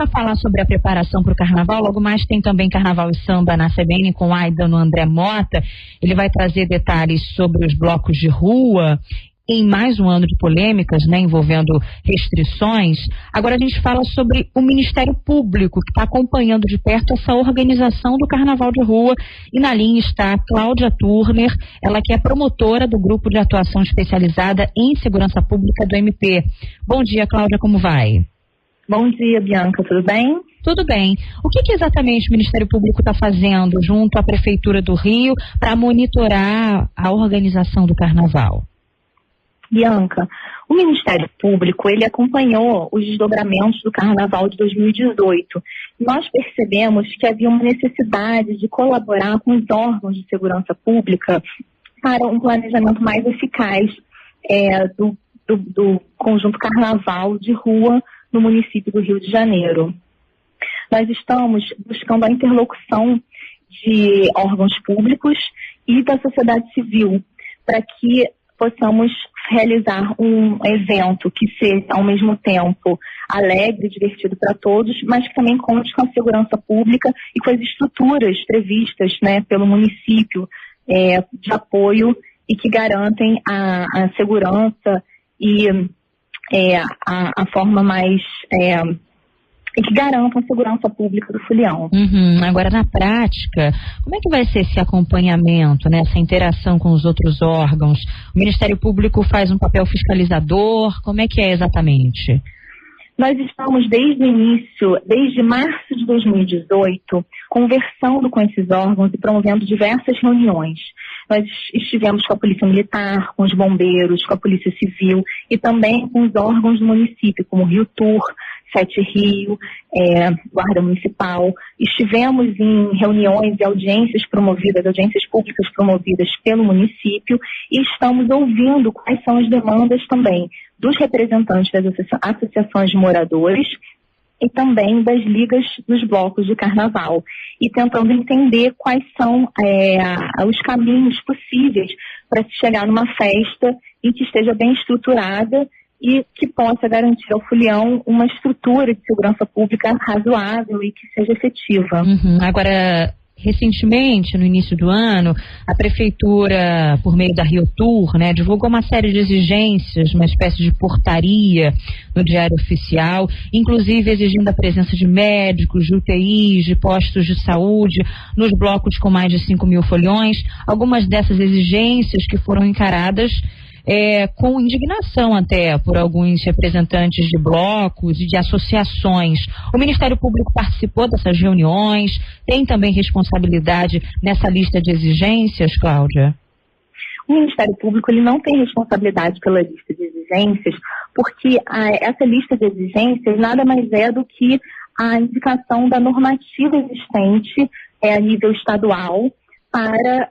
a falar sobre a preparação para o Carnaval. Logo mais tem também Carnaval e Samba na CBN com Aidano André Mota. Ele vai trazer detalhes sobre os blocos de rua em mais um ano de polêmicas, né, envolvendo restrições. Agora a gente fala sobre o Ministério Público, que está acompanhando de perto essa organização do Carnaval de Rua. E na linha está a Cláudia Turner, ela que é promotora do Grupo de Atuação Especializada em Segurança Pública do MP. Bom dia, Cláudia, como vai? Bom dia, Bianca, tudo bem? Tudo bem. O que exatamente o Ministério Público está fazendo junto à Prefeitura do Rio para monitorar a organização do Carnaval? Bianca, o Ministério Público, ele acompanhou os desdobramentos do Carnaval de 2018. Nós percebemos que havia uma necessidade de colaborar com os órgãos de segurança pública para um planejamento mais eficaz do conjunto Carnaval de Rua no município do Rio de Janeiro. Nós estamos buscando a interlocução de órgãos públicos e da sociedade civil para que possamos realizar um evento que seja, ao mesmo tempo, alegre, divertido para todos, mas que também conte com a segurança pública e com as estruturas previstas, né, pelo município de apoio e que garantem a segurança e a forma mais... e que garantam a segurança pública do folião. Agora, na prática, como é que vai ser esse acompanhamento, né, essa interação com os outros órgãos? O Ministério Público faz um papel fiscalizador? Como é que é exatamente? Nós estamos desde o início, desde março de 2018, conversando com esses órgãos e promovendo diversas reuniões. Nós estivemos com a Polícia Militar, com os bombeiros, com a Polícia Civil e também com os órgãos do município, como Rio Tour, Sete Rio, Guarda Municipal. Estivemos em reuniões e audiências públicas promovidas pelo município e estamos ouvindo quais são as demandas também dos representantes das associações de moradores e também das ligas dos blocos de carnaval, e tentando entender quais são os caminhos possíveis para se chegar numa festa e que esteja bem estruturada e que possa garantir ao folião uma estrutura de segurança pública razoável e que seja efetiva. Agora, recentemente, no início do ano, a Prefeitura, por meio da Rio Tour, né, divulgou uma série de exigências, uma espécie de portaria no Diário Oficial, inclusive exigindo a presença de médicos, de UTIs, de postos de saúde, nos blocos com mais de 5 mil foliões. Algumas dessas exigências que foram encaradas com indignação até por alguns representantes de blocos e de associações. O Ministério Público participou dessas reuniões, tem também responsabilidade nessa lista de exigências, Cláudia? O Ministério Público ele não tem responsabilidade pela lista de exigências, porque essa lista de exigências nada mais é do que a indicação da normativa existente a nível estadual para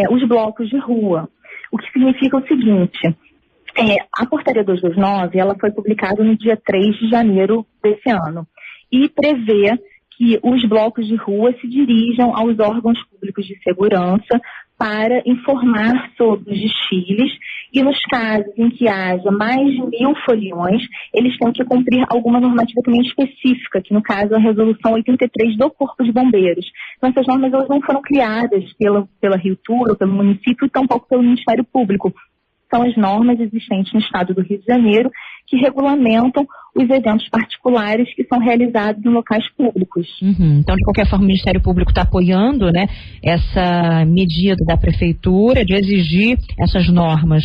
os blocos de rua. O que significa o seguinte, a Portaria 229, ela foi publicada no dia 3 de janeiro desse ano e prevê que os blocos de rua se dirijam aos órgãos públicos de segurança para informar sobre os desfiles e nos casos em que haja mais de 1.000 foliões, eles têm que cumprir alguma normativa também específica, que no caso é a Resolução 83 do Corpo de Bombeiros. Então essas normas elas não foram criadas pela Rio Tour ou pelo município e tampouco pelo Ministério Público. São as normas existentes no estado do Rio de Janeiro que regulamentam os eventos particulares que são realizados em locais públicos. Então, de qualquer forma, o Ministério Público está apoiando, né, essa medida da Prefeitura de exigir essas normas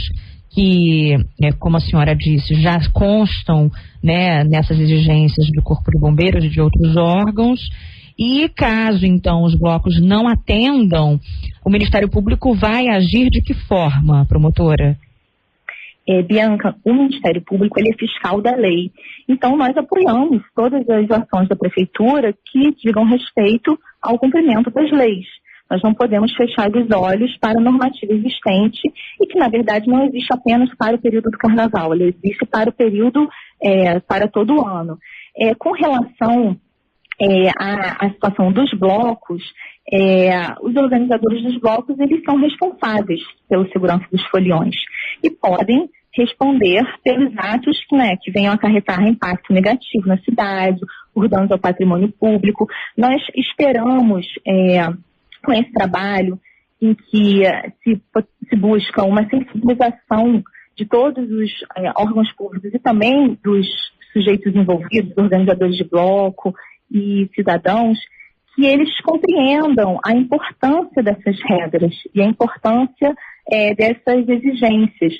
que, como a senhora disse, já constam, né, nessas exigências do Corpo de Bombeiros e de outros órgãos. E caso, então, os blocos não atendam, o Ministério Público vai agir de que forma, promotora? Bianca, o Ministério Público ele é fiscal da lei. Então, nós apoiamos todas as ações da Prefeitura que digam respeito ao cumprimento das leis. Nós não podemos fechar os olhos para a normativa existente e que, na verdade, não existe apenas para o período do Carnaval, ela existe para o período, para todo o ano. Com relação à situação dos blocos, os organizadores dos blocos, eles são responsáveis pela segurança dos foliões e podem responder pelos atos que venham acarretar impacto negativo na cidade, por danos ao patrimônio público. Nós esperamos, com esse trabalho, em que se busca uma sensibilização de todos os órgãos públicos e também dos sujeitos envolvidos, organizadores de bloco e cidadãos, que eles compreendam a importância dessas regras e a importância dessas exigências.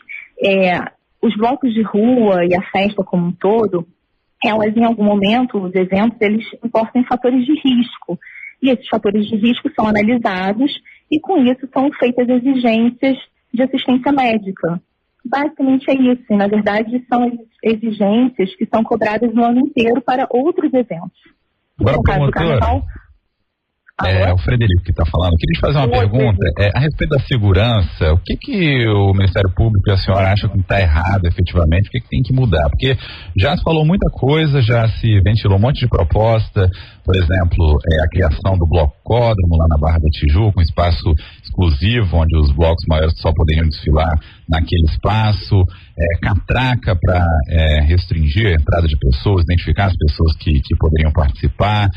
Os blocos de rua e a festa como um todo, elas em algum momento, os eventos, eles importam em fatores de risco. E esses fatores de risco são analisados e com isso são feitas exigências de assistência médica. Basicamente é isso. E, na verdade, são exigências que são cobradas no ano inteiro para outros eventos. Agora, promotora, o Frederico que está falando. Eu queria te fazer uma pergunta a respeito da segurança. O que o Ministério Público e a senhora acham que está errado efetivamente? O que tem que mudar? Porque já se falou muita coisa, já se ventilou um monte de proposta, por exemplo, a criação do blocódromo lá na Barra da Tijuca, um espaço exclusivo onde os blocos maiores só poderiam desfilar naquele espaço, catraca para restringir a entrada de pessoas, identificar as pessoas que poderiam participar,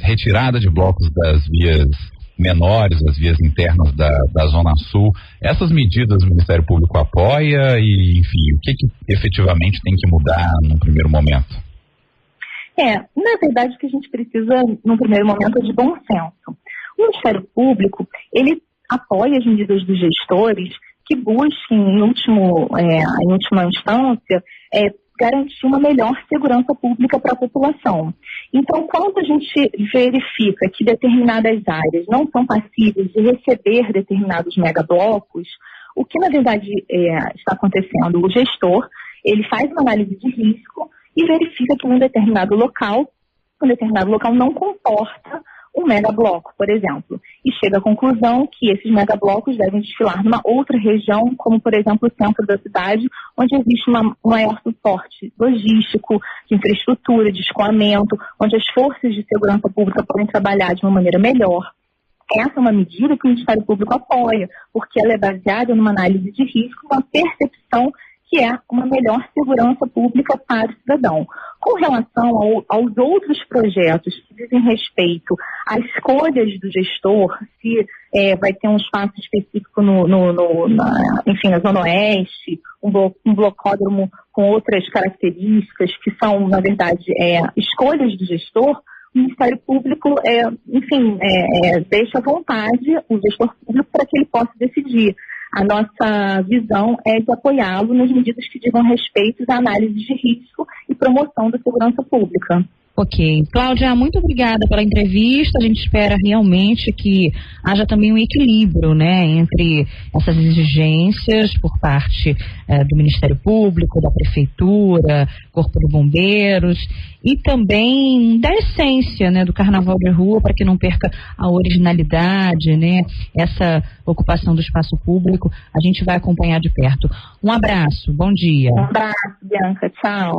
retirada de blocos das vias menores, as vias internas da Zona Sul. Essas medidas o Ministério Público apoia e, enfim, o que efetivamente tem que mudar num primeiro momento? Na verdade, o que a gente precisa, num primeiro momento, é de bom senso. O Ministério Público, ele apoia as medidas dos gestores que busquem, em última instância, garantir uma melhor segurança pública para a população. Então, quando a gente verifica que determinadas áreas não são passíveis de receber determinados megablocos, o que, na verdade, está acontecendo? O gestor, ele faz uma análise de risco e verifica que um determinado local não comporta um megabloco, por exemplo, e chega à conclusão que esses megablocos devem desfilar numa outra região, como, por exemplo, o centro da cidade, onde existe um maior suporte logístico, de infraestrutura, de escoamento, onde as forças de segurança pública podem trabalhar de uma maneira melhor. Essa é uma medida que o Ministério Público apoia, porque ela é baseada numa análise de risco, uma percepção que é uma melhor segurança pública para o cidadão. Com relação aos outros projetos que dizem respeito às escolhas do gestor, se vai ter um espaço específico na Zona Oeste, um blocódromo com outras características que são, na verdade, escolhas do gestor, o Ministério Público, deixa à vontade o gestor público para que ele possa decidir. A nossa visão é de apoiá-lo nas medidas que digam respeito à análise de risco e promoção da segurança pública. Ok. Cláudia, muito obrigada pela entrevista. A gente espera realmente que haja também um equilíbrio, entre essas exigências por parte do Ministério Público, da Prefeitura, Corpo de Bombeiros e também da essência, do Carnaval de Rua, para que não perca a originalidade, essa ocupação do espaço público. A gente vai acompanhar de perto. Um abraço, bom dia. Um abraço, Bianca. Tchau.